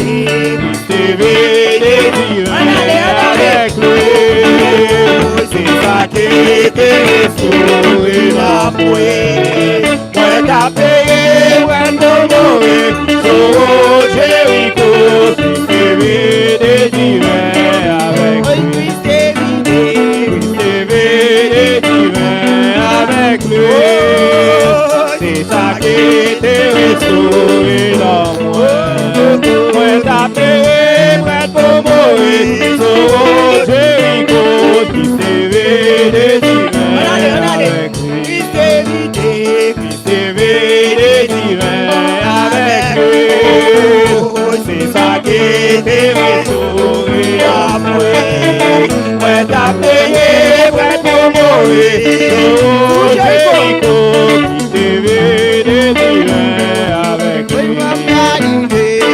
Christ est venu avec lui. C'est ça qui était restauré la poêle. Moi t'as payé, moi t'as mourir. Sur Jéricho, Christ est venu avec lui. Christ est venu avec lui. C'est ça qui était restauré la poêle. Moi t'as payé, moi t'as mourir. Sur Jéricho, Christ est venu avec lui. Christ est venu avec lui. C'est ça qui était restauré après. Ouais, t'as payé, ouais, pour mourir.